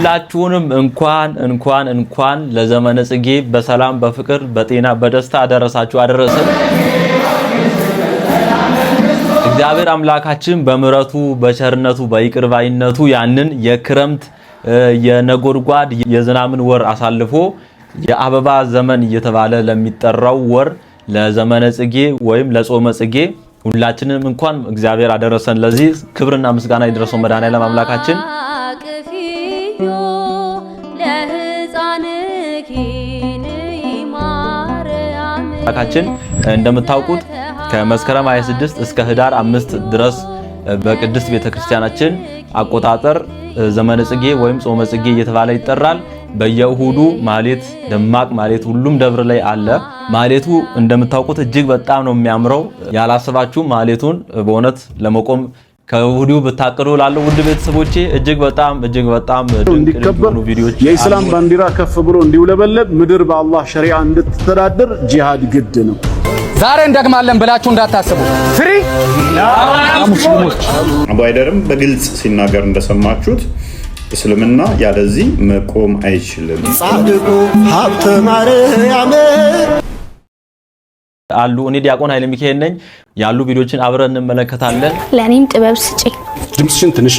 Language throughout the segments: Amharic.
ሁላችሁንም እንኳን ለዘመነ ጽጌ በሰላም በፍቅር በጤና በደስታ አደረሳችሁ አደረሰን። እግዚአብሔር አምላካችን በምሕረቱ በቸርነቱ በይቅርባይነቱ ያንን የክረምት የነጎድጓድ የዝናምን ወር አሳልፎ የአበባ ዘመን እየተባለ ለሚጠራው ወር ለዘመነ ጽጌ ወይም ለጾመ ጽጌ ሁላችንም እንኳን እግዚአብሔር አደረሰን። ለዚህ ክብርና ምስጋና ይድረሰው መድኃኔዓለም አምላካችን። አምላካችን እንደምታውቁት ከመስከረም 26 እስከ ህዳር 5 ድረስ በቅድስት ቤተክርስቲያናችን አቆጣጠር ዘመነ ጽጌ ወይም ጾመ ጽጌ እየተባለ ይጠራል። በየእሁዱ ማህሌት ደማቅ ማህሌት ሁሉም ደብር ላይ አለ። ማህሌቱ እንደምታውቁት እጅግ በጣም ነው የሚያምረው። ያላሰባችሁ ማህሌቱን በእውነት ለመቆም ከእሁዱ ብታቀዱ ላለው ውድ ቤተሰቦቼ እጅግ በጣም ድንቅ የሆኑ ቪዲዮዎች የኢስላም ባንዲራ ከፍ ብሎ እንዲውለበለብ ምድር በአላህ ሸሪዓ እንድትተዳደር ጂሃድ ግድ ነው። ዛሬ እንደግማለን ብላችሁ እንዳታስቡ። ፍሪ ሙስሊሞች አቡ አይደርም በግልጽ ሲናገር እንደሰማችሁት እስልምና ያለዚህ መቆም አይችልም። ጻድቁ ሀብተ ማርያም አሉ። እኔ ዲያቆን ኃይለ ሚካኤል ነኝ። ያሉ ቪዲዮችን አብረን እንመለከታለን። ለኔም ጥበብ ስጪኝ። ድምጽሽን ትንሽ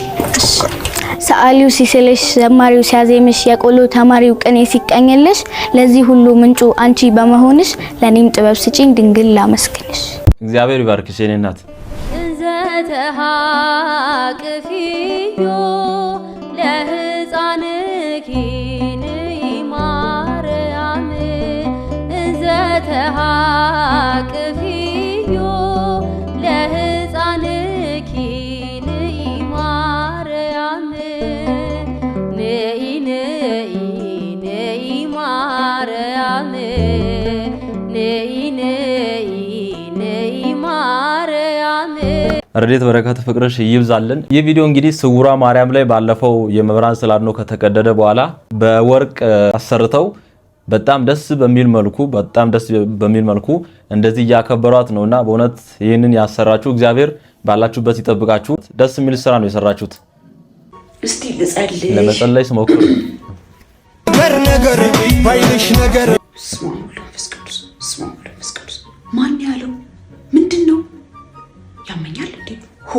ሰዓሊው ሲስልሽ ዘማሪው ሲያዜምሽ የቆሎ ተማሪው ቅኔ ሲቀኝልሽ ለዚህ ሁሉ ምንጩ አንቺ በመሆንሽ ለኔም ጥበብ ስጪኝ ድንግል ላመስግንሽ። እግዚአብሔር ይባርክሽ የኔ እናት። እንዘተሃቅፊዮ ለሕፃንኪ ማርያም እንዘተሃቅፊዮ ለሕፃንኪ ማርያም ነይ ማርያም ነይ ማርያም። ረድኤት በረከት ፍቅርሽ ይብዛልን። ይህ ቪዲዮ እንግዲህ ስውሯ ማርያም ላይ ባለፈው የመብራን ስላድኖ ከተቀደደ በኋላ በወርቅ አሰርተው በጣም ደስ በሚል መልኩ እንደዚህ ያከበሯት ነውና በእውነት ይህንን ያሰራችሁ እግዚአብሔር ባላችሁበት ይጠብቃችሁ። ደስ የሚል ስራ ነው የሰራችሁት። እስቲ ልጸልይ ለመጸለይ ስሞክሩ። ነገር ባይልሽ ነገር ስማው ለፍስቅዱስ ማን ያለው ምንድነው? ያመኛል እንዴ? ሆ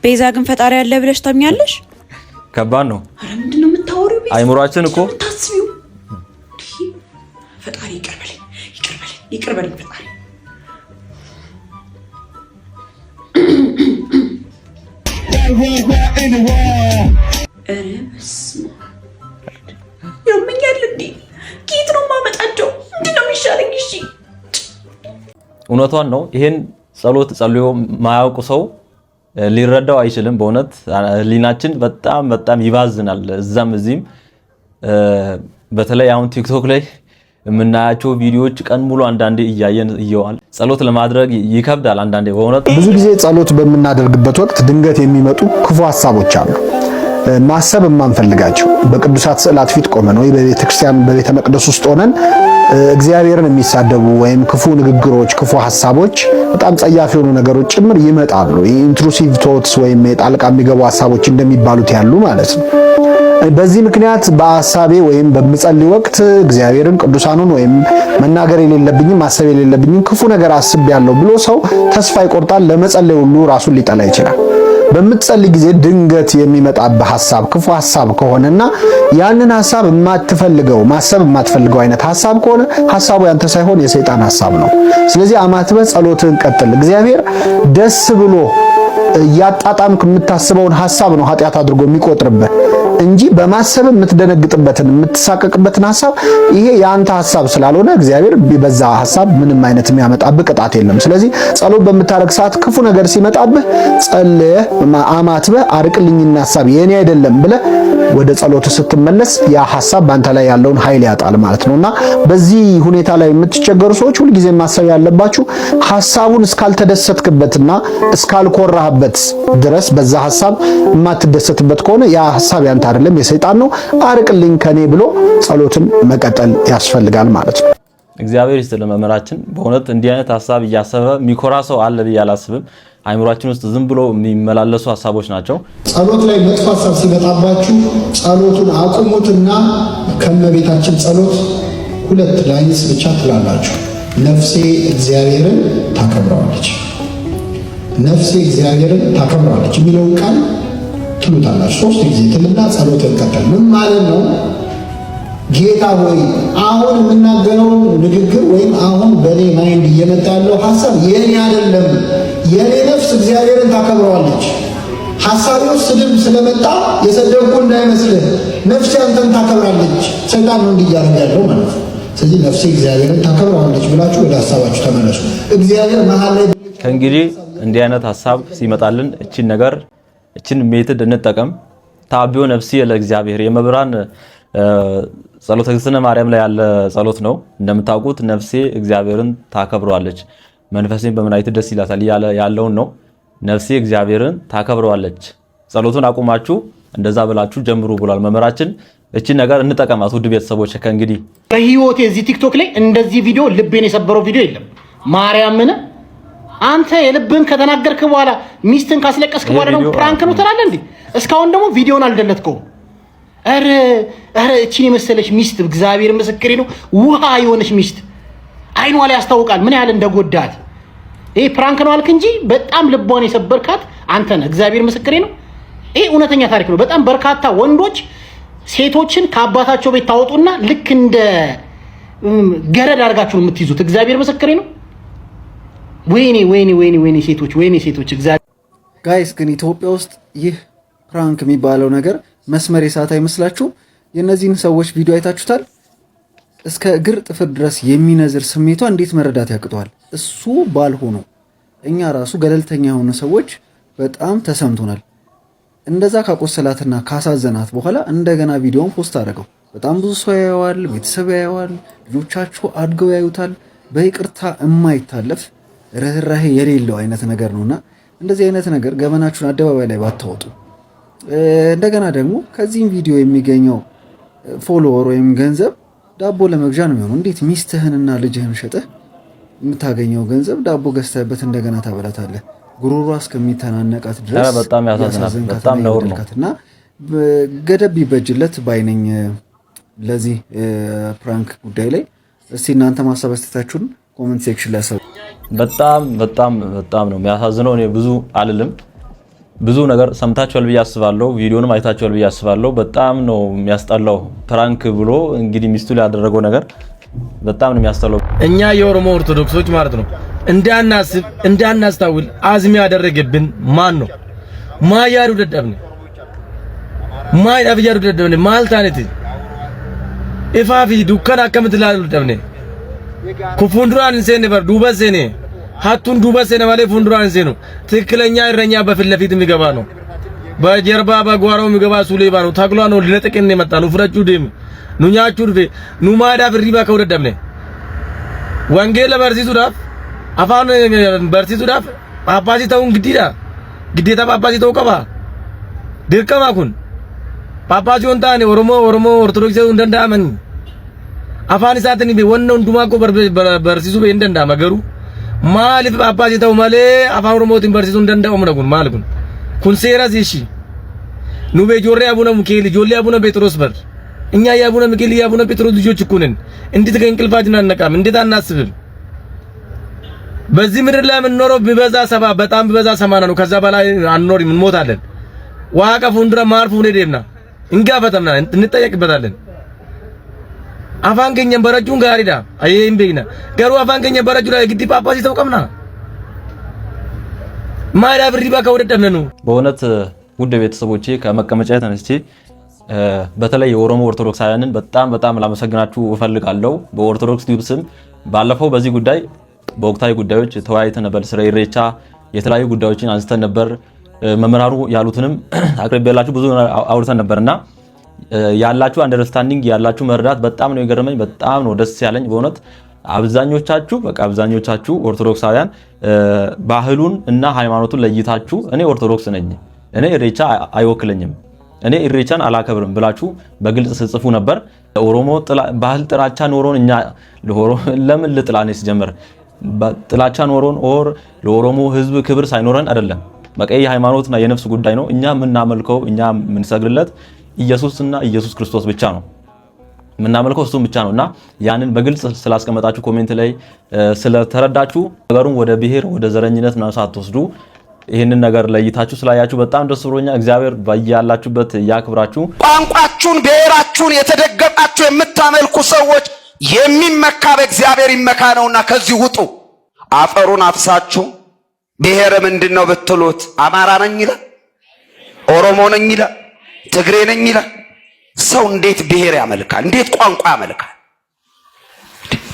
ቤዛ ግን ፈጣሪ ያለ ብለሽ ታምኛለሽ? ከባድ ነው። አረ ምንድነው የምታወሪው? ቤዛ አይምሮአችን እኮ ታስቢው። ፈጣሪ ይቅር በለኝ ፈጣሪ። አረ በስመ አብ ያመኛል እንዴ? ጌት ነው ማመጣቸው። ምንድነው የሚሻለኝ? እሺ እውነቷን ነው። ይሄን ጸሎት ጸልዮ ማያውቁ ሰው ሊረዳው አይችልም። በእውነት ሊናችን በጣም ይባዝናል። እዛም እዚህም በተለይ አሁን ቲክቶክ ላይ የምናያቸው ቪዲዮዎች ቀን ሙሉ አንዳንዴ እያየን እየዋል ጸሎት ለማድረግ ይከብዳል። አንዳንዴ በእውነት ብዙ ጊዜ ጸሎት በምናደርግበት ወቅት ድንገት የሚመጡ ክፉ ሐሳቦች አሉ። ማሰብ የማንፈልጋቸው በቅዱሳት ስዕላት ፊት ቆመን ወይ በቤተክርስቲያን በቤተ መቅደስ ውስጥ ሆነን እግዚአብሔርን የሚሳደቡ ወይም ክፉ ንግግሮች፣ ክፉ ሐሳቦች፣ በጣም ጸያፍ የሆኑ ነገሮች ጭምር ይመጣሉ። ኢንትሩሲቭ ቶትስ ወይም የጣልቃ የሚገቡ ሐሳቦች እንደሚባሉት ያሉ ማለት ነው። በዚህ ምክንያት በሐሳቤ ወይም በምጸልይ ወቅት እግዚአብሔርን ቅዱሳኑን ወይም መናገር የሌለብኝም ማሰብ የሌለብኝም ክፉ ነገር አስቤያለሁ ብሎ ሰው ተስፋ ይቆርጣል። ለመጸለይ ሁሉ ራሱን ሊጠላ ይችላል። በምትጸልይ ጊዜ ድንገት የሚመጣብህ ሐሳብ ክፉ ሐሳብ ከሆነና ያንን ሐሳብ ማሰብ የማትፈልገው አይነት ሐሳብ ከሆነ ሐሳቡ ያንተ ሳይሆን የሰይጣን ሐሳብ ነው። ስለዚህ አማትበህ ጸሎትን ቀጥል። እግዚአብሔር ደስ ብሎ ያጣጣምክ የምታስበውን ሐሳብ ነው ኃጢአት አድርጎ የሚቆጥርበት እንጂ በማሰብ የምትደነግጥበትን የምትሳቀቅበትን ሐሳብ ይሄ ያንተ ሐሳብ ስላልሆነ እግዚአብሔር በዛ ሐሳብ ምንም አይነት የሚያመጣብህ ቅጣት የለም። ስለዚህ ጸሎት በምታረግ ሰዓት ክፉ ነገር ሲመጣብህ ጸልየህ አማትበህ አርቅልኝና ሐሳብ የኔ አይደለም ብለህ ወደ ጸሎት ስትመለስ ያ ሐሳብ ባንተ ላይ ያለውን ኃይል ያጣል ማለት ነውና በዚህ ሁኔታ ላይ የምትቸገሩ ሰዎች ሁሉ ጊዜ ማሰብ ያለባችሁ ሐሳቡን እስካልተደሰትክበትና እስካልኮራህበት ድረስ በዛ ሐሳብ የማትደሰትበት ከሆነ ያ ሐሳብ ያንተ አይደለም የሰይጣን ነው፣ አርቅልኝ ከኔ ብሎ ጸሎትን መቀጠል ያስፈልጋል ማለት ነው። እግዚአብሔር ይስጥልን መምህራችን። በእውነት እንዲህ አይነት ሐሳብ እያሰበ ሚኮራ ሰው አለ ብዬ አላስብም። አይምሯችን ውስጥ ዝም ብሎ የሚመላለሱ ሐሳቦች ናቸው። ጸሎት ላይ መጥፎ ሐሳብ ሲመጣባችሁ ጸሎቱን አቁሙትና ከመቤታችን ጸሎት 2 ላይንስ ብቻ ትላላችሁ። ነፍሴ እግዚአብሔርን ታከብረዋለች፣ ነፍሴ እግዚአብሔርን ታከብረዋለች የሚለውን ቃል ትሉታላችሁ 3 ጊዜ ትልና ጸሎት እንቀጥል። ምን ማለት ነው? ጌታ ሆይ አሁን የምናገረው ንግግር ወይም አሁን በኔ ማይንድ እየመጣ ያለው ሐሳብ የኔ አይደለም። የኔ ነፍስ እግዚአብሔርን ታከብረዋለች። ሐሳቤው ስድብ ስለመጣ የሰደብኩ እንዳይመስልህ፣ ነፍሴ አንተን ታከብራለች። ሰይጣን ነው እንዲያደርግ ያለው ማለት ነው። ስለዚህ ነፍሴ እግዚአብሔርን ታከብረዋለች ብላችሁ ወደ ሐሳባችሁ ተመለሱ። እግዚአብሔር መሃል ላይ ከእንግዲህ እንዲህ አይነት ሐሳብ ሲመጣልን እቺን ሜትድ እንጠቀም። ታቢዮ ነፍሲ ለእግዚአብሔር የመብራን ጸሎተ እግዝእትነ ማርያም ላይ ያለ ጸሎት ነው። እንደምታውቁት ነፍሴ እግዚአብሔርን ታከብረዋለች፣ መንፈሴን በመናይት ደስ ይላታል ያለውን ነው። ነፍሴ እግዚአብሔርን ታከብረዋለች። ጸሎቱን አቁማችሁ እንደዛ ብላችሁ ጀምሩ ብሏል መምህራችን። እቺን ነገር እንጠቀማት ውድ ቤተሰቦች። ከእንግዲህ በህይወቴ እዚህ ቲክቶክ ላይ እንደዚህ ቪዲዮ ልቤን የሰበረው ቪዲዮ የለም። ማርያምን አንተ የልብን ከተናገርክ በኋላ ሚስትን ካስለቀስክ በኋላ ነው ፕራንክ ነው ትላለህ እንዴ? እስካሁን ደግሞ ቪዲዮን አልደለትከውም። አረ እቺን የመሰለች ሚስት እግዚአብሔር ምስክሬ ነው፣ ውሃ የሆነች ሚስት አይኗ ላይ ያስታውቃል ምን ያህል እንደጎዳት። ይሄ ፕራንክ ነው አልክ እንጂ በጣም ልቧን የሰበርካት አንተ ነህ። እግዚአብሔር ምስክሬ ነው። ይሄ እውነተኛ ታሪክ ነው። በጣም በርካታ ወንዶች ሴቶችን ከአባታቸው ቤት ታወጡና ልክ እንደ ገረድ አድርጋችሁ የምትይዙት። እግዚአብሔር ምስክሬ ነው። ወይኔ ሴቶች እግዚአብሔር ጋይስ። ግን ኢትዮጵያ ውስጥ ይህ ፕራንክ የሚባለው ነገር መስመር የሳት አይመስላችሁ? የእነዚህን ሰዎች ቪዲዮ አይታችሁታል? እስከ እግር ጥፍር ድረስ የሚነዝር ስሜቷ እንዴት መረዳት ያቅተዋል? እሱ ባልሆኖ እኛ ራሱ ገለልተኛ የሆኑ ሰዎች በጣም ተሰምቶናል። እንደዛ ካቆሰላትና ካሳዘናት በኋላ እንደገና ቪዲዮን ፖስት አደረገው። በጣም ብዙ ሰው ያየዋል፣ ቤተሰብ ያየዋል፣ ልጆቻችሁ አድገው ያዩታል። በይቅርታ የማይታለፍ ርህራሄ የሌለው አይነት ነገር ነውና እንደዚህ አይነት ነገር ገበናችሁን አደባባይ ላይ ባታወጡ። እንደገና ደግሞ ከዚህም ቪዲዮ የሚገኘው ፎሎወር ወይም ገንዘብ ዳቦ ለመግዣ ነው የሚሆነው። እንዴት ሚስትህንና ልጅህን ሸጠህ የምታገኘው ገንዘብ ዳቦ ገዝተህበት እንደገና ታበላታለህ? ጉሮሯ እስከሚተናነቃት ድረስ በጣም ያሳዝናል። በጣም ነውር ነው እና ገደብ ቢበጅለት ባይነኝ ለዚህ ፕራንክ ጉዳይ ላይ። እስቲ እናንተ ማሳብ አስተያየታችሁን ኮሜንት ሴክሽን ላይ አሳውቁ። በጣም ነው የሚያሳዝነው። እኔ ብዙ አልልም። ብዙ ነገር ሰምታችኋል ብዬ አስባለሁ። ቪዲዮንም አይታችኋል ብዬ አስባለሁ። በጣም ነው የሚያስጠላው። ፕራንክ ብሎ እንግዲህ ሚስቱ ላይ ያደረገው ነገር በጣም ነው የሚያስጠላው። እኛ የኦሮሞ ኦርቶዶክሶች ማለት ነው እንዳናስብ እንዳናስታውል አዝሚ ያደረገብን ማን ነው? ማያሩ ደደብነ ማይዳፍ ያሩ ደደብነ ማልታነት ኢፋፊ ዱከና ከምትላሉ ደደብነ ኩፉንዱራን እንሰነ በር ዱበሰነ ሀቱን ዱበሰነ ማለት ፉንዱራን እንሰነ ትክክለኛ እረኛ በፊት ለፊት የሚገባ ነው። በጀርባ በጓሮው የሚገባ ሱሌባ ነው። ታግሏ ነው ለጠቅን የመጣ ነው። ፍረጩ ደም ኑኛቹ ድፌ ኑማዳፍ ሪባ ከወደደብነ ወንጌል በርሲሱዳፍ አፋን በርሲሱዳፍ ጳጳሲ ተውን ግዴታ ጳጳሲ ተው ቀባ ድርቀማ ኩን ጳጳሲ ወንታኔ ኦሮሞ ኦርቶዶክስ እንደንዳመን አፋን ሳተኒ ወነው እንዱማቆ በርሲሱ እንደንዳ መገሩ ማሊፍ ጳጳሲ ተው ማለ አፋን ኦሮሞቲን በርሲሱ እንደንዳው ምነጉን ማልኩን ኩን ሴራስ ይሺ ኑቤ ጆሬ አቡነ ሚካኤል ጆሌ አቡነ ጴጥሮስ በር እኛ የአቡነ ሚካኤል የአቡነ ጴጥሮስ ልጆች እኮ ነን። እንዴት ከእንቅልፋችን አነቃም? እንዴት አናስብም? በዚህ ምድር ላይ የምንኖረው ቢበዛ 70 በጣም ቢበዛ 80 ነው። ከዛ በላይ አንኖርም፣ እንሞታለን። ዋቃ ፉንድራ ማርፉ ነዴና እንጋፈተምና እንጠየቅበታለን። አፋን ከኛም በረጁን ጋሪዳ አይም በይና ገሩ አፋን ከኛም በረጁ ላይ ግዲ ጳጳሲ ተውቀምና ማዳ ብሪባ ከወደደነ ነው። በእውነት ውድ ቤተሰቦቼ ከመቀመጫ ተነስቼ በተለይ የኦሮሞ ኦርቶዶክሳውያንን በጣም ላመሰግናችሁ እፈልጋለሁ። በኦርቶዶክስ ቲዩብ ስም ባለፈው በዚህ ጉዳይ በወቅታዊ ጉዳዮች ተወያይተን ነበር። ስለ ኢሬቻ የተለያዩ ጉዳዮችን አንስተን ነበር። መምህራኑ ያሉትንም አቅርቤላችሁ ብዙ አውርተን ነበርና ያላችሁ አንደርስታንዲንግ ያላችሁ መረዳት በጣም ነው የገረመኝ። በጣም ነው ደስ ያለኝ በእውነት አብዛኞቻችሁ ኦርቶዶክሳውያን ባህሉን እና ሃይማኖቱን ለይታችሁ እኔ ኦርቶዶክስ ነኝ፣ እኔ ኢሬቻ አይወክለኝም፣ እኔ ኢሬቻን አላከብርም ብላችሁ በግልጽ ጽፉ ነበር። ኦሮሞ ባህል ጥላቻ ኖሮን እኛ ለምን ልጥላ ነው ሲጀመር ጥላቻ ኖሮን ኦር ለኦሮሞ ህዝብ ክብር ሳይኖረን አይደለም። በቃ የሃይማኖትና የነፍስ ጉዳይ ነው። እኛ የምናመልከው እኛ የምንሰግድለት ኢየሱስና ኢየሱስ ክርስቶስ ብቻ ነው። የምናመልከው እሱም ብቻ ነውና ያንን በግልጽ ስላስቀመጣችሁ ኮሜንት ላይ ስለተረዳችሁ ነገሩን ወደ ብሔር ወደ ዘረኝነት ነው ሳትወስዱ ይሄንን ነገር ለይታችሁ ስላያችሁ በጣም ደስ ብሎኛል። እግዚአብሔር ባያላችሁበት ያክብራችሁ። ቋንቋችሁን ብሔራችሁን የተደገፋችሁ የምታመልኩ ሰዎች የሚመካ በእግዚአብሔር ይመካ ነውና ከዚህ ውጡ። አፈሩን አፍሳችሁ ብሔር ምንድነው ብትሉት አማራ ነኝ ይላል፣ ኦሮሞ ነኝ ይላል፣ ትግሬ ነኝ ይላል። ሰው እንዴት ብሔር ያመልካል? እንዴት ቋንቋ ያመልካል?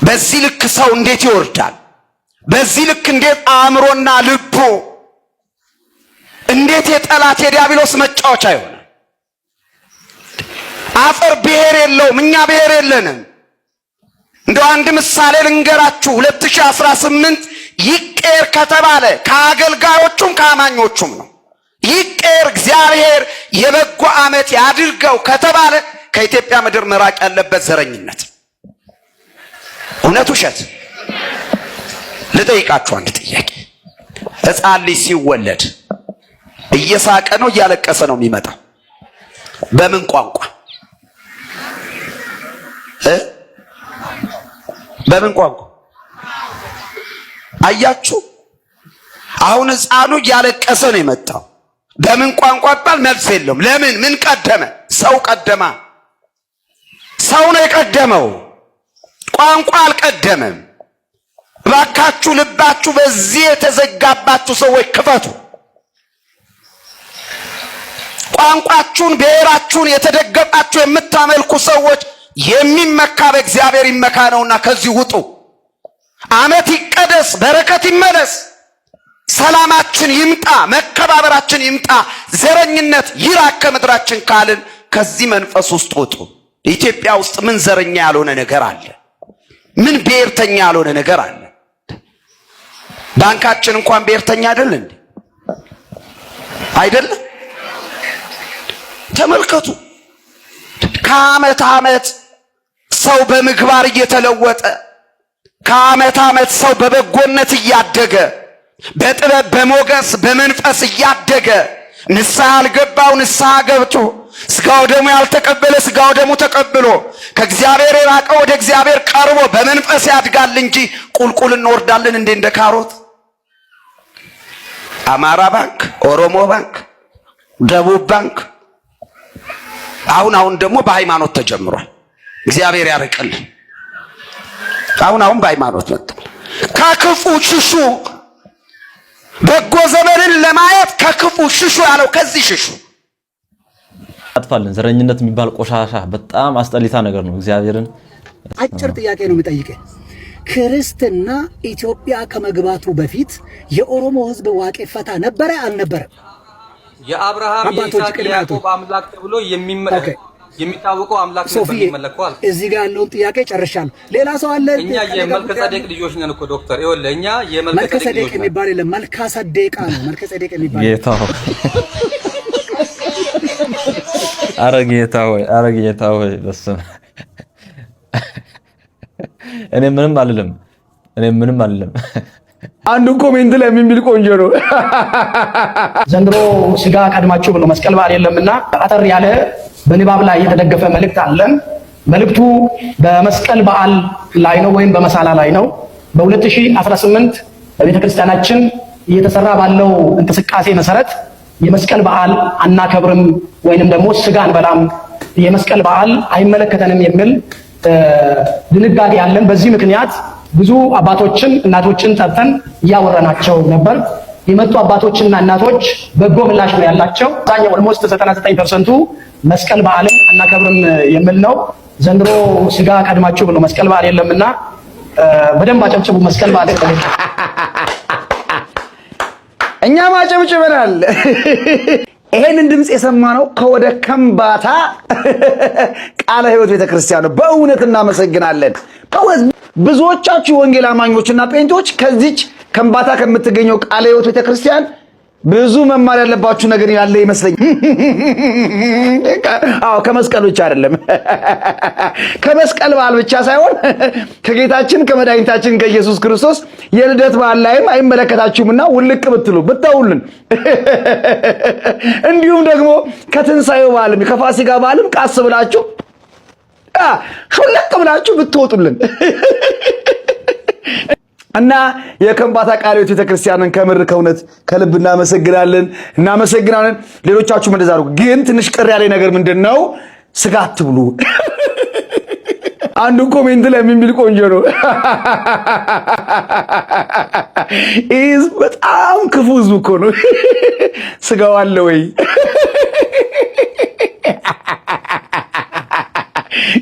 በዚህ ልክ ሰው እንዴት ይወርዳል? በዚህ ልክ እንዴት አእምሮና ልቦ እንዴት የጠላት የዲያብሎስ መጫወቻ ይሆናል? አፈር ብሔር የለውም። እኛ ብሔር የለንም። እንደው አንድ ምሳሌ ልንገራችሁ። 2018 ይቀር ከተባለ ከአገልጋዮቹም ከአማኞቹም ነው። ይቀር እግዚአብሔር የበጎ ዓመት ያድርገው ከተባለ ከኢትዮጵያ ምድር መራቅ ያለበት ዘረኝነት። እውነት ውሸት? ልጠይቃችሁ አንድ ጥያቄ። ሕፃን ልጅ ሲወለድ እየሳቀ ነው እያለቀሰ ነው የሚመጣው? በምን ቋንቋ? በምን ቋንቋ? አያችሁ? አሁን ሕፃኑ እያለቀሰ ነው የመጣው። በምን ቋንቋ ባል መልስ የለውም። ለምን? ምን ቀደመ? ሰው ቀደማ። ሰው ነው የቀደመው፣ ቋንቋ አልቀደመም። እባካችሁ ልባችሁ በዚህ የተዘጋባችሁ ሰዎች ክፈቱ። ቋንቋችሁን ብሔራችሁን የተደገፋችሁ የምታመልኩ ሰዎች የሚመካ በእግዚአብሔር ይመካ ነውና ከዚህ ውጡ። ዓመት ይቀደስ፣ በረከት ይመለስ፣ ሰላማችን ይምጣ፣ መከባበራችን ይምጣ፣ ዘረኝነት ይራቅ ከምድራችን ካልን ከዚህ መንፈስ ውስጥ ውጡ። ኢትዮጵያ ውስጥ ምን ዘረኛ ያልሆነ ነገር አለ? ምን ብሔርተኛ ያልሆነ ነገር አለ? ባንካችን እንኳን ብሔርተኛ አይደል እንዴ? አይደለም? ተመልከቱ። ከዓመት ዓመት ሰው በምግባር እየተለወጠ ከዓመት ዓመት ሰው በበጎነት እያደገ በጥበብ በሞገስ በመንፈስ እያደገ ንስሐ ያልገባው ንስሐ ገብቶ ስጋው ደሙ ያልተቀበለ ስጋው ደሙ ተቀብሎ ከእግዚአብሔር የራቀ ወደ እግዚአብሔር ቀርቦ በመንፈስ ያድጋል እንጂ ቁልቁል እንወርዳለን እንደ ካሮት። አማራ ባንክ፣ ኦሮሞ ባንክ፣ ደቡብ ባንክ አሁን ደግሞ በሃይማኖት ተጀምሯል። እግዚአብሔር ያርቅልን። አሁን በሃይማኖት መጥቷል። ከክፉ ሽሹ። በጎ ዘመንን ለማየት ከክፉ ሽሹ ያለው ከዚህ ሽሹ። አጥፋልን። ዘረኝነት የሚባል ቆሻሻ በጣም አስጠሊታ ነገር ነው። እግዚአብሔርን አጭር ጥያቄ ነው የምጠይቀው። ክርስትና ኢትዮጵያ ከመግባቱ በፊት የኦሮሞ ሕዝብ ዋቄ ፈታ ነበረ አልነበረም? የአብርሃም የይስሐቅ የያዕቆብ አምላክ ተብሎ የሚታወቀው አምላክ ነበር የሚመለከው። እዚህ ጋር ያለውን ጥያቄ ጨርሻለሁ። ሌላ ሰው አለ? እኛ የመልከጼዴቅ ልጆች ነን እኮ ዶክተር። ይኸውልህ እኛ የመልከጼዴቅ የሚባል የለም፣ መልካሰዴቃ ነው መልከጼዴቅ የሚባል። ጌታው ኧረ ጌታ ሆይ በስመ እኔ ምንም አልልም። አንዱ ኮሜንት ላይ የሚል ቆንጆ ነው። ዘንድሮ ስጋ ቀድማችሁ ብሎ መስቀል በዓል የለምና አጠር ያለ በንባብ ላይ የተደገፈ መልእክት አለን። መልእክቱ በመስቀል በዓል ላይ ነው ወይም በመሳላ ላይ ነው። በ2018 በቤተክርስቲያናችን እየተሰራ ባለው እንቅስቃሴ መሰረት የመስቀል በዓል አናከብርም ወይንም ደግሞ ስጋ አንበላም፣ የመስቀል በዓል አይመለከተንም የሚል ድንጋጌ ያለን። በዚህ ምክንያት ብዙ አባቶችን እናቶችን ጠርተን እያወራናቸው ነበር። የመጡ አባቶችና እናቶች በጎ ምላሽ ነው ያላቸው። አብዛኛው ኦልሞስት 99% መስቀል በዓልን አናከብርም የሚል ነው። ዘንድሮ ስጋ ቀድማችሁ ብሎ መስቀል በዓል የለምና በደንብ አጨብጭቡ። መስቀል በዓል እኛ ማጨብጭበናል። ይሄንን ድምጽ የሰማነው ከወደ ከምባታ ቃለ ሕይወት ቤተክርስቲያን ነው። በእውነት እናመሰግናለን። ብዙዎቻችሁ ወንጌል አማኞችና ጴንጤዎች ከዚች ከምባታ ከምትገኘው ቃለ ሕይወት ቤተክርስቲያን ብዙ መማር ያለባችሁ ነገር ያለ ይመስለኝ። አዎ ከመስቀል ብቻ አይደለም፣ ከመስቀል በዓል ብቻ ሳይሆን ከጌታችን ከመድኃኒታችን ከኢየሱስ ክርስቶስ የልደት በዓል ላይም አይመለከታችሁምና ውልቅ ብትሉ ብታውልን፣ እንዲሁም ደግሞ ከትንሣኤው በዓልም ከፋሲካ በዓልም ቃስ ብላችሁ ሹልቅ ብላችሁ ብትወጡልን እና የከምባታ ቃለ ሕይወት ቤተክርስቲያንን ከምር ከእውነት ከልብ እናመሰግናለን። ሌሎቻችሁም እንደዛ አድርጉ። ግን ትንሽ ቅር ያለኝ ነገር ምንድነው? ስጋ አትብሉ። አንዱ ኮሜንት ላይ የሚል ቆንጆ ነው። ይህ በጣም ክፉ ህዝብ እኮ ነው። ስጋው አለ ወይ?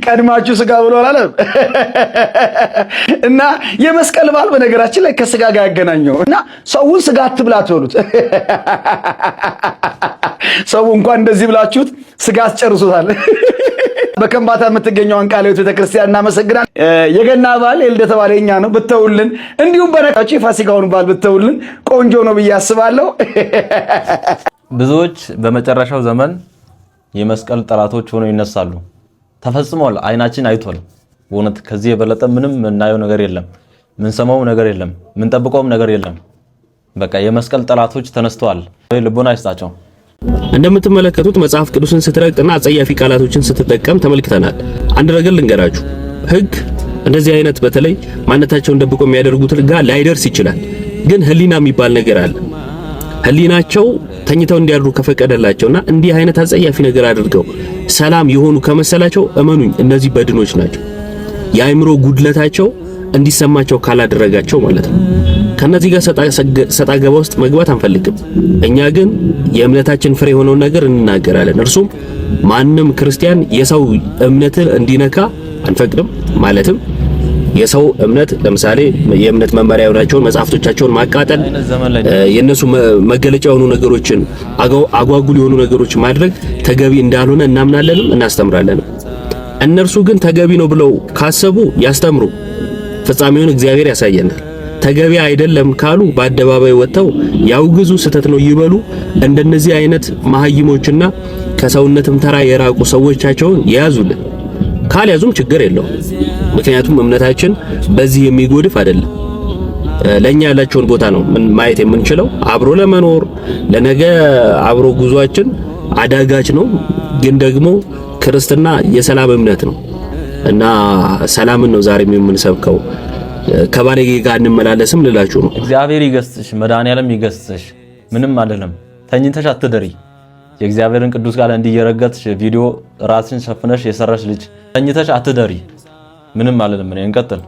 ቀድማችሁ ስጋ ብሎ አላለም። እና የመስቀል በዓል በነገራችን ላይ ከስጋ ጋር ያገናኘው እና ሰውን ስጋ አትብላ አትበሉት። ሰው እንኳን እንደዚህ ብላችሁት ስጋ አስጨርሶታል። በከምባታ የምትገኘውን ቃለ ሕይወት ቤተክርስቲያን እናመሰግናለን። የገና በዓል የልደት በዓል የኛ ነው ብተውልን፣ እንዲሁም በነካችሁ የፋሲካውን በዓል ብተውልን ቆንጆ ነው ብዬ አስባለሁ። ብዙዎች በመጨረሻው ዘመን የመስቀል ጠላቶች ሆነው ይነሳሉ። ተፈጽሟል። አይናችን አይቷል። በእውነት ከዚህ የበለጠ ምንም እናየው ነገር የለም፣ ምን ሰማው ነገር የለም፣ ምን ጠብቀውም ነገር የለም። በቃ የመስቀል ጠላቶች ተነስተዋል። ልቦና አይስጣቸው። እንደምትመለከቱት መጽሐፍ ቅዱስን ስትረቅጥና አጸያፊ ቃላቶችን ስትጠቀም ተመልክተናል። አንድ ነገር ልንገራችሁ፣ ህግ እንደዚህ አይነት በተለይ ማንነታቸውን ደብቀው የሚያደርጉት ጋር ላይደርስ ይችላል። ግን ህሊና የሚባል ነገር አለ። ህሊናቸው ተኝተው እንዲያድሩ ከፈቀደላቸውና እንዲህ አይነት አጸያፊ ነገር አድርገው ሰላም የሆኑ ከመሰላቸው እመኑኝ እነዚህ በድኖች ናቸው። የአእምሮ ጉድለታቸው እንዲሰማቸው ካላደረጋቸው ማለት ነው። ከነዚህ ጋር ሰጣ ገባ ውስጥ መግባት አንፈልግም። እኛ ግን የእምነታችን ፍሬ የሆነውን ነገር እንናገራለን። እርሱም ማንም ክርስቲያን የሰው እምነትን እንዲነካ አንፈቅድም። ማለትም የሰው እምነት ለምሳሌ የእምነት መመሪያ የሆናቸውን መጽሐፍቶቻቸውን ማቃጠል፣ የነሱ መገለጫ የሆኑ ነገሮችን አጓጉል የሆኑ ነገሮች ማድረግ ተገቢ እንዳልሆነ እናምናለንም እናስተምራለንም። እነርሱ ግን ተገቢ ነው ብለው ካሰቡ ያስተምሩ፣ ፍጻሜውን እግዚአብሔር ያሳየናል። ተገቢ አይደለም ካሉ በአደባባይ ወጥተው ያውግዙ፣ ስተት ነው ይበሉ። እንደነዚህ አይነት መሐይሞችና ከሰውነትም ተራ የራቁ ሰዎቻቸውን የያዙልን። ካልያዙም ችግር የለውም። ምክንያቱም እምነታችን በዚህ የሚጎድፍ አይደለም። ለኛ ያላቸውን ቦታ ነው ማየት የምንችለው። አብሮ ለመኖር ለነገ አብሮ ጉዟችን አዳጋች ነው። ግን ደግሞ ክርስትና የሰላም እምነት ነው እና ሰላምን ነው ዛሬም የምንሰብከው። ከባለጌ ጋር እንመላለስም ልላችሁ ነው። እግዚአብሔር ይገስጽሽ፣ መድኃኒዓለም ይገስጽሽ። ምንም አይደለም። ተኝተሽ አትደሪ። የእግዚአብሔርን ቅዱስ ቃል እንዲየረገጥሽ ቪዲዮ ራስን ሸፍነሽ የሰራሽ ልጅ ተኝተሽ አትደሪ። ምንም አይደለም። እንቀጥል።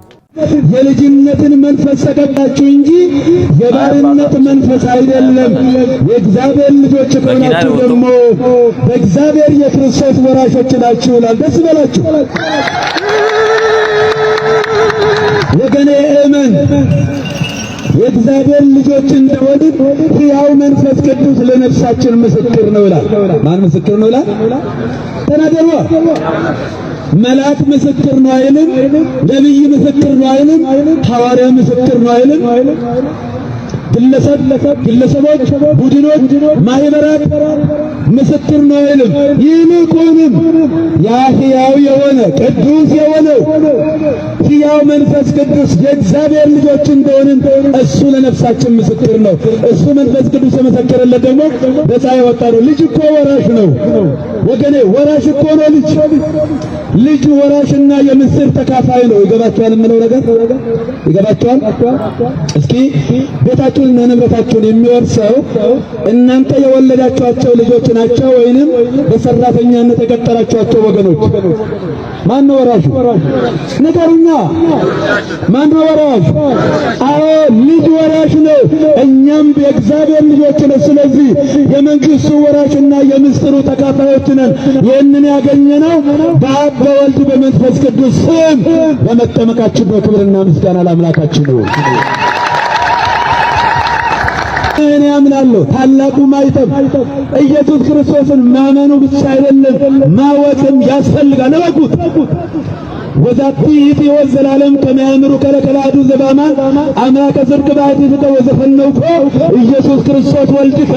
የልጅነትን መንፈስ ተቀበላችሁ እንጂ የባርነት መንፈስ አይደለም። የእግዚአብሔር ልጆች ከሆናችሁ ደግሞ በእግዚአብሔር የክርስቶስ ወራሾች ናችሁ ይላል። ደስ ይበላችሁ ወገኔ። እመን የእግዚአብሔር ልጆች እንደሆን ሕያው መንፈስ ቅዱስ ለነፍሳችን ምስክር ነው ይላል። ማን ምስክር ነው ይላል? ተናገሩ። መልአክ ምስክር ነው አይልም? ነብይ ምስክር ነው አይልም? ሐዋርያ ምስክር ነው አይልም? ግለሰቦች፣ ቡድኖች፣ ማህበራት ምስክር ነው አይልም? ይልቁንም ያ ሕያው የሆነ ቅዱስ የሆነው ሕያው መንፈስ ቅዱስ የእግዚአብሔር ልጆች እንደሆንን እሱ ለነፍሳችን ምስክር ነው። እሱ መንፈስ ቅዱስ የመሰከረለት ደግሞ በዛ የወጣ ነው። ልጅ እኮ ወራሽ ነው ወገኔ፣ ወራሽ እኮ ነው ልጅ። ልጅ ወራሽና የምስር ተካፋይ ነው። ይገባችኋል? የምለው ነገር ይገባችኋል? እስኪ ቤታችሁንና ንብረታችሁን የሚወርሰው እናንተ የወለዳችኋቸው ልጆች ናቸው ወይንም በሰራተኛነት የቀጠራችኋቸው ወገኖች? ማን ነው ወራሹ? ንገሩኛ። ማን ነው ወራሹ? አዎ ልጅ ወራሽ ነው። እኛም የእግዚአብሔር ልጆች ነን። ስለዚህ የመንግስቱ ወራሽና የምስጢሩ ተካፋዮች ነን። ይህንን ያገኘነው በአብ በወልድ በመንፈስ ቅዱስ ስም በመጠመቃችን በክብርና ምስጋና ለአምላካችን ነው። እኔ አምናለሁ ታላቁ ማይተም ኢየሱስ ክርስቶስን ማመኑ ብቻ አይደለም ማወቅም ያስፈልጋል። እወቁት። ወዛቲ ይእቲ ወዘላለም ከመያምሩ ከለከላዱ ዘባማ አምላከ ጽድቅ ባሕቲትከ ወዘፈነውኮ ኢየሱስ ክርስቶስ ወልድከ።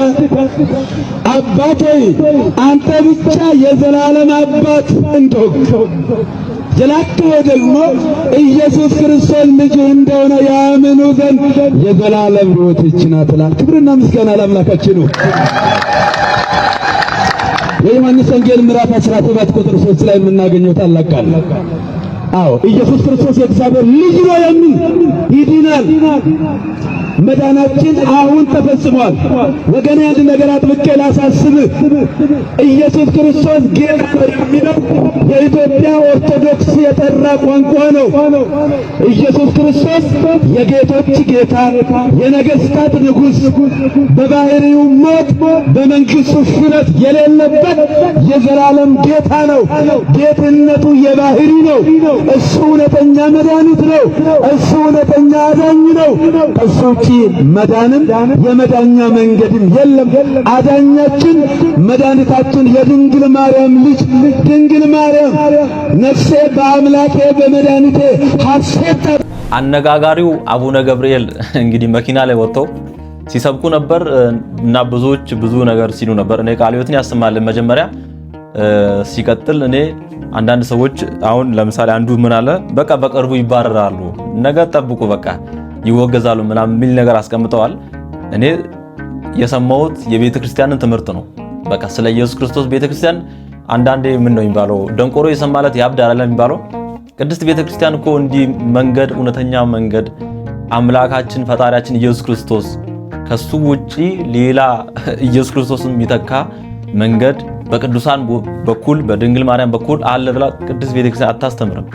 አባቴ አንተ ብቻ የዘላለም አባት እንደሆንክ የላከው ደግሞ ኢየሱስ ክርስቶስ ልጅ እንደሆነ ያምኑ ዘንድ የዘላለም ሕይወት ይህች ናት ይላል። ክብርና ምስጋና ለአምላካችን ነው። የዮሐንስ ወንጌል ምዕራፍ 17 ቁጥር 3 ላይ የምናገኘው ታላቅ ቃል። አዎ ኢየሱስ ክርስቶስ የእግዚአብሔር ልጅ ነው የሚል ይድናል። መዳናችን አሁን ተፈጽሟል። ወገኔ አንድ ነገር አጥብቄ ላሳስብህ፣ ኢየሱስ ክርስቶስ ጌታ ነው የሚለው የኢትዮጵያ ኦርቶዶክስ የጠራ ቋንቋ ነው። ኢየሱስ ክርስቶስ የጌቶች ጌታ፣ የነገሥታት ንጉሥ፣ በባህሪው ሞት በመንግሥቱ ሽረት የሌለበት የዘላለም ጌታ ነው። ጌትነቱ የባህሪ ነው። እሱ እውነተኛ መድኃኒት ነው። እሱ እውነተኛ አዳኝ ነው። እሱ መዳንም የመዳኛ መንገድም የለም። አዳኛችን መድኃኒታችን የድንግል ማርያም ልጅ ድንግል ማርያም ነፍሴ በአምላኬ በመድኃኒቴ ሐሴት። አነጋጋሪው አቡነ ገብርኤል እንግዲህ መኪና ላይ ወጥተው ሲሰብኩ ነበር እና ብዙዎች ብዙ ነገር ሲሉ ነበር። እኔ ቃለ ሕይወትን ያሰማልን መጀመሪያ ሲቀጥል እኔ አንዳንድ ሰዎች አሁን ለምሳሌ አንዱ ምን አለ፣ በቃ በቅርቡ ይባረራሉ፣ ነገ ጠብቁ፣ በቃ ይወገዛሉ ምናምን የሚል ነገር አስቀምጠዋል። እኔ የሰማሁት የቤተ ክርስቲያንን ትምህርት ነው። በቃ ስለ ኢየሱስ ክርስቶስ ቤተ ክርስቲያን አንዳንዴ ምን ነው የሚባለው፣ ደንቆሮ የሰማለት ያብድ አይደለም የሚባለው። ቅድስት ቤተ ክርስቲያን እኮ እንዲህ መንገድ፣ እውነተኛ መንገድ አምላካችን ፈጣሪያችን ኢየሱስ ክርስቶስ ከሱ ውጪ ሌላ ኢየሱስ ክርስቶስን የሚተካ መንገድ በቅዱሳን በኩል በድንግል ማርያም በኩል አለ ብላ ቅድስት ቤተ ክርስቲያን አታስተምርም።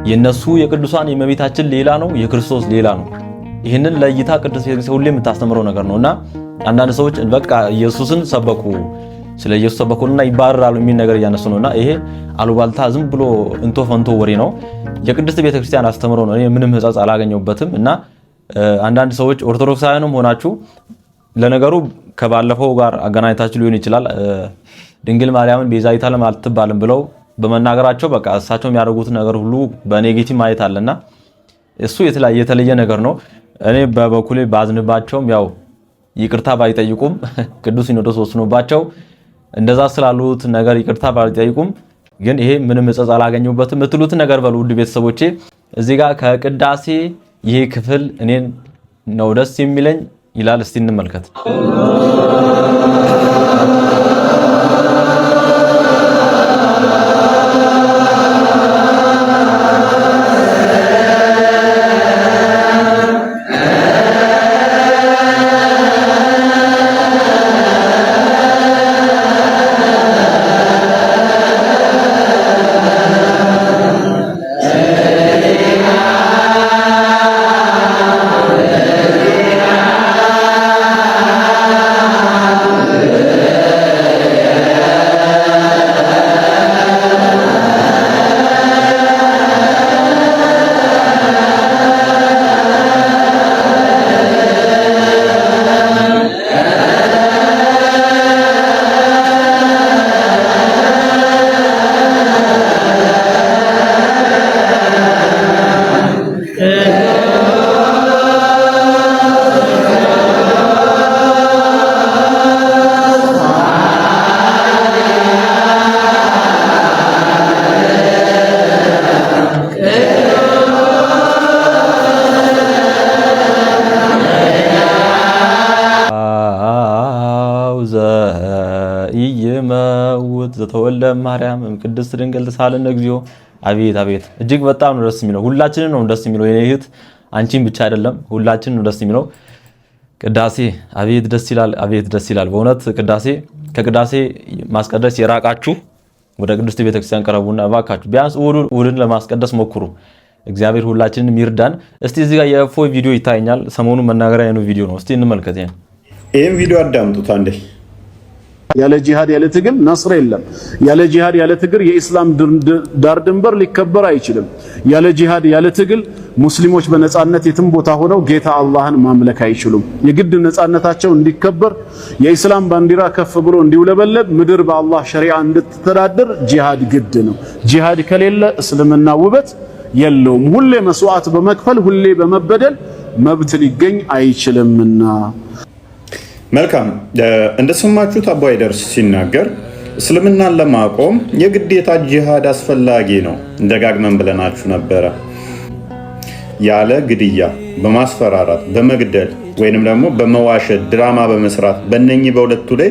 የነሱ የቅዱሳን የእመቤታችን ሌላ ነው፣ የክርስቶስ ሌላ ነው። ይህንን ለይታ ቅድስት ቤተክርስቲያን ሁሌ የምታስተምረው ነገር ነውና አንዳንድ ሰዎች በቃ ኢየሱስን ሰበኩ፣ ስለ ኢየሱስ ሰበኩና ይባረራሉ የሚል ነገር እያነሱ ነውና ይሄ አሉባልታ ዝም ብሎ እንቶ ፈንቶ ወሬ ነው። የቅድስት ቤተክርስቲያን አስተምሮ ነው። እኔ ምንም ሕጸጽ አላገኘሁበትም። እና አንዳንድ ሰዎች ኦርቶዶክሳውያንም ሆናችሁ ለነገሩ ከባለፈው ጋር አገናኝታችሁ ሊሆን ይችላል ድንግል ማርያምን ቤዛዊተ ዓለም አትባልም ብለው በመናገራቸው በቃ እሳቸው የሚያደርጉት ነገር ሁሉ በኔጌቲቭ ማየት አለና እሱ የተለየ ነገር ነው። እኔ በበኩሌ ባዝንባቸውም ያው ይቅርታ ባይጠይቁም ቅዱስ ሲኖዶስ ወስኖባቸው እንደዛ ስላሉት ነገር ይቅርታ ባይጠይቁም ግን ይሄ ምንም ሕጸጽ አላገኘሁበትም የምትሉት ነገር በሉ። ውድ ቤተሰቦቼ እዚህ ጋር ከቅዳሴ ይሄ ክፍል እኔን ነው ደስ የሚለኝ ይላል። እስቲ እንመልከት። ዘተወልደ ማርያም ቅድስት ድንግል ተሳለነ እግዚኦ። አቤት አቤት! እጅግ በጣም ነው ደስ የሚለው። ሁላችንን ነው ደስ የሚለው። የኔ እህት አንቺን ብቻ አይደለም፣ ሁላችንን ነው ደስ የሚለው። ቅዳሴ አቤት ደስ ይላል! አቤት ደስ ይላል! በእውነት ቅዳሴ ከቅዳሴ ማስቀደስ የራቃችሁ ወደ ቅድስት ቤተክርስቲያን ቀረቡና እባካችሁ ቢያንስ እሑድን ለማስቀደስ ሞክሩ። እግዚአብሔር ሁላችንን ይርዳን። እስቲ እዚህ ጋር የእፎይ ቪዲዮ ይታየኛል። ሰሞኑን መናገሪያ የሆነ ቪዲዮ ነው። እስቲ እንመልከት። ይሄን ቪዲዮ አዳምጡት አንዴ። ያለ ጂሃድ ያለ ትግል ነስር የለም። ያለ ጂሃድ ያለ ትግል የኢስላም ዳር ድንበር ሊከበር አይችልም። ያለ ጂሃድ ያለ ትግል ሙስሊሞች በነጻነት የትም ቦታ ሆነው ጌታ አላህን ማምለክ አይችሉም። የግድ ነጻነታቸው እንዲከበር የኢስላም ባንዲራ ከፍ ብሎ እንዲውለበለብ ምድር በአላህ ሸሪዓ እንድትተዳደር ጂሃድ ግድ ነው። ጂሃድ ከሌለ እስልምና ውበት የለውም። ሁሌ መስዋዕት በመክፈል ሁሌ በመበደል መብት ሊገኝ አይችልምና። መልካም እንደሰማችሁት አቡ ሃይደር ሲናገር እስልምናን ለማቆም የግዴታ ጂሃድ አስፈላጊ ነው። ደጋግመን ብለናችሁ ነበረ። ያለ ግድያ፣ በማስፈራራት፣ በመግደል ወይንም ደግሞ በመዋሸት ድራማ በመስራት በእነኚህ በሁለቱ ላይ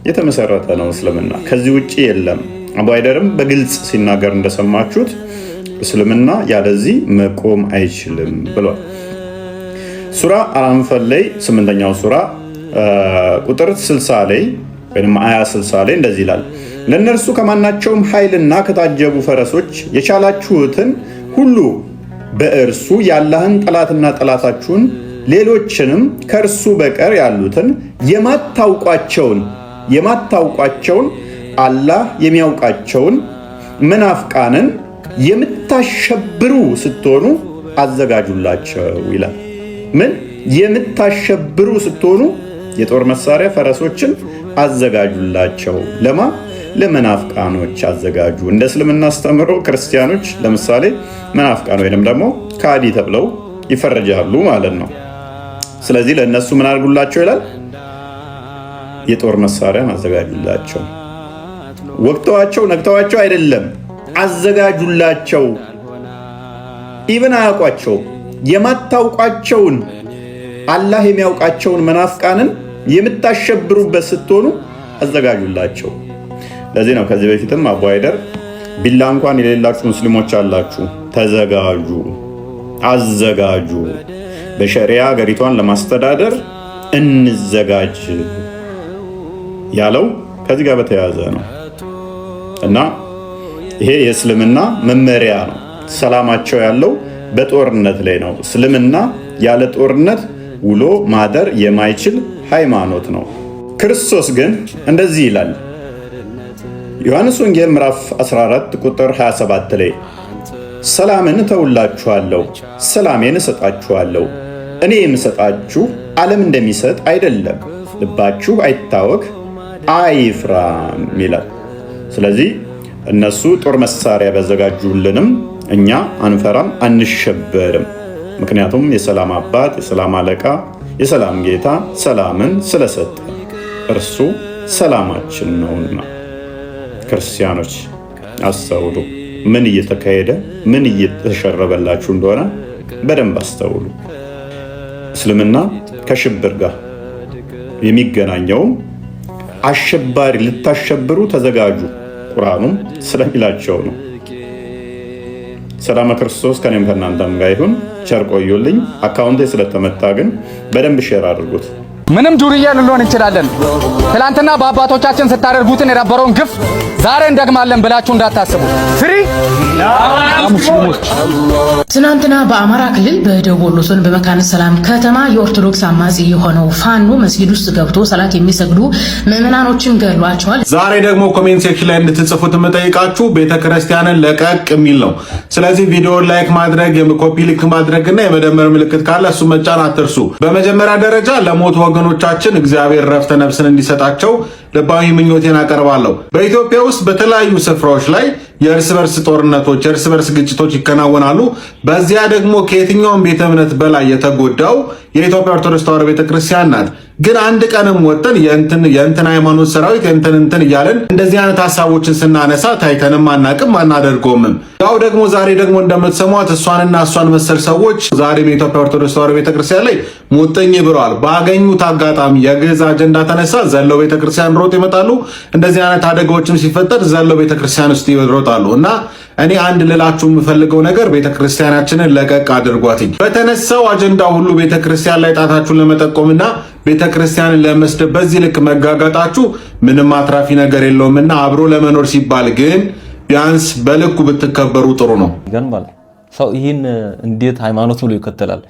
የተመሰረተ ነው እስልምና። ከዚህ ውጪ የለም። አቡ ሃይደርም በግልጽ ሲናገር እንደሰማችሁት እስልምና ያለዚህ መቆም አይችልም ብሏል። ሱራ አልአንፋል ላይ 8ኛው ሱራ ቁጥር 60 ላይ ወይም አያ 60 ላይ እንደዚህ ይላል፣ ለነርሱ ከማናቸውም ኃይልና ከታጀቡ ፈረሶች የቻላችሁትን ሁሉ በእርሱ የአላህን ጠላትና ጠላታችሁን ሌሎችንም ከእርሱ በቀር ያሉትን የማታውቋቸውን አላህ የሚያውቃቸውን መናፍቃንን የምታሸብሩ ስትሆኑ አዘጋጁላቸው ይላል። ምን የምታሸብሩ ስትሆኑ የጦር መሳሪያ ፈረሶችን አዘጋጁላቸው። ለመናፍቃኖች አዘጋጁ። እንደ እስልምና አስተምሮ ክርስቲያኖች ለምሳሌ መናፍቃን ወይንም ደግሞ ካዲ ተብለው ይፈረጃሉ ማለት ነው። ስለዚህ ለእነሱ ምን አድርጉላቸው ይላል? የጦር መሳሪያን አዘጋጁላቸው። ወቅተዋቸው ነግተዋቸው አይደለም፣ አዘጋጁላቸው። ኢብን አያውቋቸው የማታውቋቸውን አላህ የሚያውቃቸውን መናፍቃንን የምታሸብሩበት ስትሆኑ አዘጋጁላቸው። ለዚህ ነው ከዚህ በፊትም አቡ ሃይደር ቢላ እንኳን የሌላችሁ ሙስሊሞች አላችሁ፣ ተዘጋጁ፣ አዘጋጁ፣ በሸሪዓ ሀገሪቷን ለማስተዳደር እንዘጋጅ ያለው ከዚህ ጋር በተያያዘ ነው። እና ይሄ የእስልምና መመሪያ ነው። ሰላማቸው ያለው በጦርነት ላይ ነው። እስልምና ያለ ጦርነት ውሎ ማደር የማይችል ሃይማኖት ነው። ክርስቶስ ግን እንደዚህ ይላል። ዮሐንስ ወንጌል ምዕራፍ 14 ቁጥር 27 ላይ ሰላምን እተውላችኋለሁ፣ ሰላሜን እሰጣችኋለሁ፣ እኔ የምሰጣችሁ ዓለም እንደሚሰጥ አይደለም፣ ልባችሁ አይታወክ አይፍራም ይላል። ስለዚህ እነሱ ጦር መሳሪያ ቢያዘጋጁልንም እኛ አንፈራም፣ አንሸበርም። ምክንያቱም የሰላም አባት፣ የሰላም አለቃ፣ የሰላም ጌታ ሰላምን ስለሰጠ እርሱ ሰላማችን ነውና። ክርስቲያኖች አስተውሉ። ምን እየተካሄደ ምን እየተሸረበላችሁ እንደሆነ በደንብ አስተውሉ። እስልምና ከሽብር ጋር የሚገናኘውም አሸባሪ ልታሸብሩ ተዘጋጁ ቁርአኑም ስለሚላቸው ነው። ሰላም ክርስቶስ ከኔም ከእናንተም ጋር ይሁን። ቸር ቆዩልኝ። አካውንቴ ስለተመታ ግን በደንብ ሼር አድርጉት። ምንም ዱርዬ ልንሆን እንችላለን። ትላንትና በአባቶቻችን ስታደርጉትን የነበረውን ግፍ ዛሬ እንደግማለን ብላችሁ እንዳታስቡ። ፍሪ ሙስሊሞች። ትናንትና በአማራ ክልል በደቡብ ወሎ ዞን በመካነ ሰላም ከተማ የኦርቶዶክስ አማጺ የሆነው ፋኖ መስጊድ ውስጥ ገብቶ ሰላት የሚሰግዱ ምዕመናኖችን ገሏቸዋል። ዛሬ ደግሞ ኮሜንት ሴክሽን ላይ እንድትጽፉት የምጠይቃችሁ ቤተክርስቲያንን ለቀቅ የሚል ነው። ስለዚህ ቪዲዮውን ላይክ ማድረግ፣ የኮፒ ሊንክ ማድረግና የመደመር ምልክት ካለ እሱ መጫን አትርሱ። በመጀመሪያ ደረጃ ለሞት ወገኖቻችን እግዚአብሔር ረፍተ ነፍስን እንዲሰጣቸው ልባዊ ምኞቴን አቀርባለሁ። በኢትዮጵያ ውስጥ በተለያዩ ስፍራዎች ላይ የእርስ በርስ ጦርነቶች፣ የእርስ በርስ ግጭቶች ይከናወናሉ። በዚያ ደግሞ ከየትኛውም ቤተ እምነት በላይ የተጎዳው የኢትዮጵያ ኦርቶዶክስ ተዋሕዶ ቤተክርስቲያን ናት። ግን አንድ ቀንም ወጥተን የእንትን ሃይማኖት ሰራዊት የእንትን እያለን እንደዚህ አይነት ሀሳቦችን ስናነሳ ታይተንም አናቅም አናደርገውምም። ያው ደግሞ ዛሬ ደግሞ እንደምትሰሟት እሷንና እሷን መሰል ሰዎች ዛሬም የኢትዮጵያ ኦርቶዶክስ ተዋሕዶ ቤተክርስቲያን ላይ ሙጥኝ ብለዋል። ባገኙት አጋጣሚ የግዕዝ አጀንዳ ተነሳ ዘለው ቤተክርስቲያን ሮጥ ይመጣሉ። እንደዚህ አይነት አደጋዎችም ሲፈጠር ዘለው ቤተክርስቲያን ውስጥ ይሮጣሉ። እና እኔ አንድ ልላችሁ የምፈልገው ነገር ቤተክርስቲያናችንን ለቀቅ አድርጓትኝ። በተነሳው አጀንዳ ሁሉ ቤተክርስቲያን ላይ ጣታችሁን ለመጠቆምና ቤተክርስቲያንን ለመስደብ በዚህ ልክ መጋጋጣችሁ ምንም አትራፊ ነገር የለውምና አብሮ ለመኖር ሲባል ግን ቢያንስ በልኩ ብትከበሩ ጥሩ ነው። ሰው ይህን እንዴት ሃይማኖት ብሎ ይከተላል?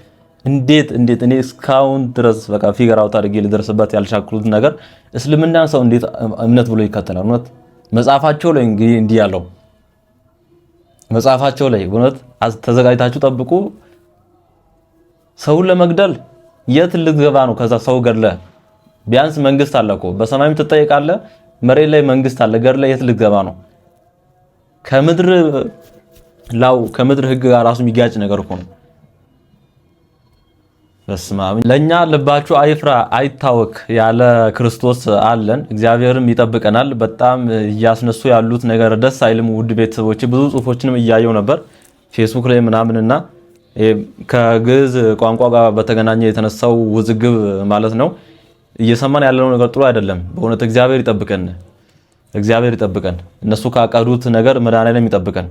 እንዴት እኔ እስካሁን ድረስ በቃ ፊገር አውት አድርጌ ልደርስበት ያልቻልኩት ነገር እስልምናን ሰው እንዴት እምነት ብሎ ይከተላል? እውነት መጽሐፋቸው ላይ እንዲህ ያለው መጽሐፋቸው ላይ እውነት ተዘጋጅታችሁ ጠብቁ ሰውን ለመግደል የት ልትገባ ነው? ከዛ ሰው ገድለ ቢያንስ መንግስት አለ እኮ በሰማይም ትጠይቃለህ፣ መሬት ላይ መንግስት አለ። ገድለ የት ልትገባ ነው? ከምድር ህግ ጋር ራሱ የሚጋጭ ነገር እኮ ነው። በስመ አብ። ለኛ ልባችሁ አይፍራ አይታወክ ያለ ክርስቶስ አለን። እግዚአብሔርም ይጠብቀናል። በጣም እያስነሱ ያሉት ነገር ደስ አይልም። ውድ ቤተሰቦች ብዙ ጽሁፎችንም እያየው ነበር ፌስቡክ ላይ ምናምንና ከግዕዝ ቋንቋ ጋር በተገናኘ የተነሳው ውዝግብ ማለት ነው። እየሰማን ያለነው ነገር ጥሩ አይደለም። በእውነት እግዚአብሔር ይጠብቀን፣ እግዚአብሔር ይጠብቀን። እነሱ ካቀዱት ነገር መድኃኒዓለም ይጠብቀን።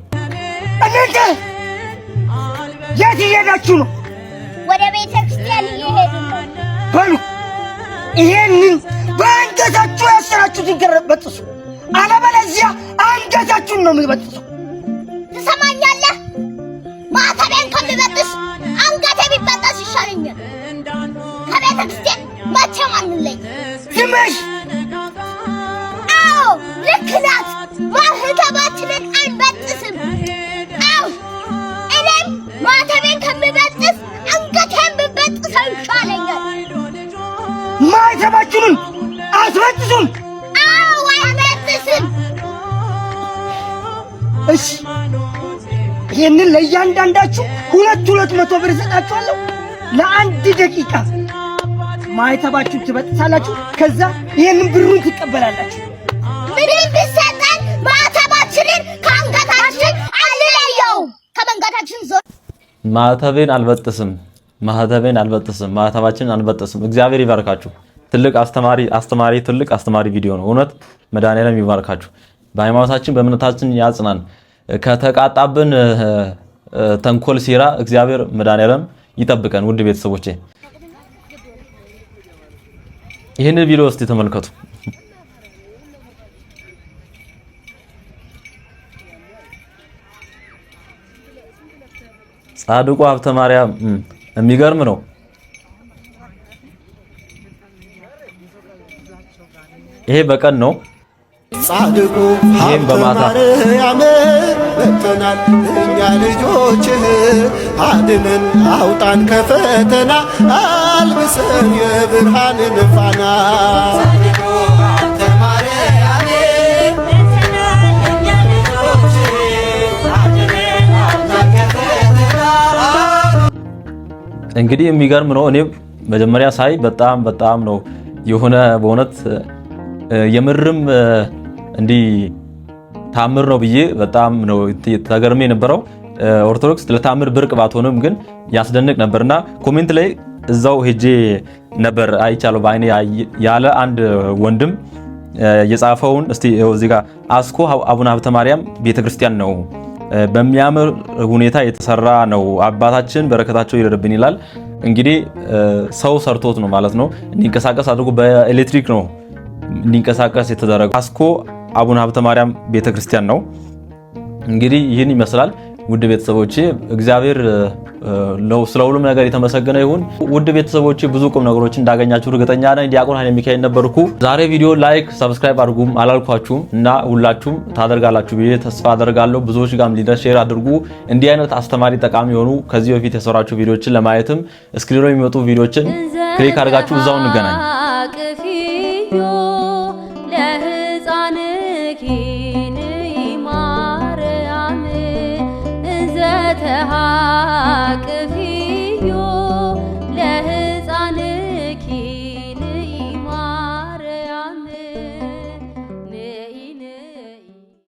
እናንተ የት እየሄዳችሁ ነው? ወደ ቤተ ክርስቲያን እየሄዱ ነው። በሉ ይሄንን በአንገታችሁ ያሰራችሁት ይገረበጥሱ፣ አለበለዚያ አንገታችሁን ነው የሚበጥሱ። ትሰማኛለህ? ማተቤን ከምበጥስ አንገቴ ቢበጠስ ይሻለኛል። ከቤተ ክርስቲያን መቼም አንለይ። ዝም በይ። አዎ ልክ ናት። ማህተባችንን አንበጥስም። አዎ እኔም ማተቤን ከምበጥስ አንገቴን ብበጥሰው ይሻለኛል። ማህተባችንን አትበጥሱም? አዎ አይበጥስም። እሺ ይህንን ለእያንዳንዳችሁ 200 ብር እሰጣችኋለሁ። ለአንድ ደቂቃ ማህተባችሁን ትበጥሳላችሁ። ከዛ ይህንን ብሩን ትቀበላላችሁ። ምንም ቢሰጠን ማህተባችንን ከአንገታችን አንለየውም። ከመንገዳችን ዞር ማህተቤን አልበጥስም፣ ማህተቤን አልበጥስም፣ ማህተባችንን አንበጥስም። እግዚአብሔር ይባርካችሁ። ትልቅ አስተማሪ ቪዲዮ ነው። እውነት መድኃኒዓለም ይባርካችሁ። በሃይማኖታችን በእምነታችን ያጽናን። ከተቃጣብን ተንኮል ሴራ እግዚአብሔር መድኃኒዓለም ይጠብቀን። ውድ ቤተሰቦቼ ይህን ቪዲዮ እስቲ ተመልከቱ። ጻድቁ ሀብተ ማርያም የሚገርም ነው። ይሄ በቀን ነው። ጻድቁ ሀብተ ማርያም መጥተናል እኛ ልጆችህ፣ አድነን አውጣን ከፈተና አልብሰን የብርሃንን ፋና። እንግዲህ የሚገርም ነው። እኔ መጀመሪያ ሳይ በጣም ነው የሆነ በእውነት የምርም እንዲህ ታምር ነው ብዬ በጣም ነው ተገርሜ የነበረው። ኦርቶዶክስ ለታምር ብርቅ ባትሆንም ግን ያስደንቅ ነበርና ኮሜንት ላይ እዛው ሄጄ ነበር አይቻለሁ በአይኔ ያለ አንድ ወንድም የጻፈውን እስቲ እዚህ ጋር አስኮ አቡነ ሀብተ ማርያም ቤተክርስቲያን ነው፣ በሚያምር ሁኔታ የተሰራ ነው። አባታችን በረከታቸው ይደርብን ይላል። እንግዲህ ሰው ሰርቶት ነው ማለት ነው። እንዲንቀሳቀስ አድርጎ በኤሌክትሪክ ነው እንዲንቀሳቀስ የተደረገ አስኮ አቡነ ሀብተ ማርያም ቤተክርስቲያን ነው። እንግዲህ ይህን ይመስላል። ውድ ቤተሰቦቼ እግዚአብሔር ስለ ሁሉም ነገር የተመሰገነ ይሁን። ውድ ቤተሰቦቼ ብዙ ቁም ነገሮችን እንዳገኛችሁ እርግጠኛ ነኝ። ዲያቆን ኃይለ ሚካኤል ነበርኩ። ዛሬ ቪዲዮ ላይክ፣ ሰብስክራይብ አድርጉም አላልኳችሁም እና ሁላችሁም ታደርጋላችሁ ብዬ ተስፋ አደርጋለሁ። ብዙዎች ጋርም ሊደርስ ሼር አድርጉ። እንዲህ አይነት አስተማሪ ጠቃሚ የሆኑ ከዚህ በፊት የሰራችሁ ቪዲዮችን ለማየትም ስክሪን ላይ የሚወጡ ቪዲዮችን ክሊክ አድርጋችሁ እዛው እንገናኝ።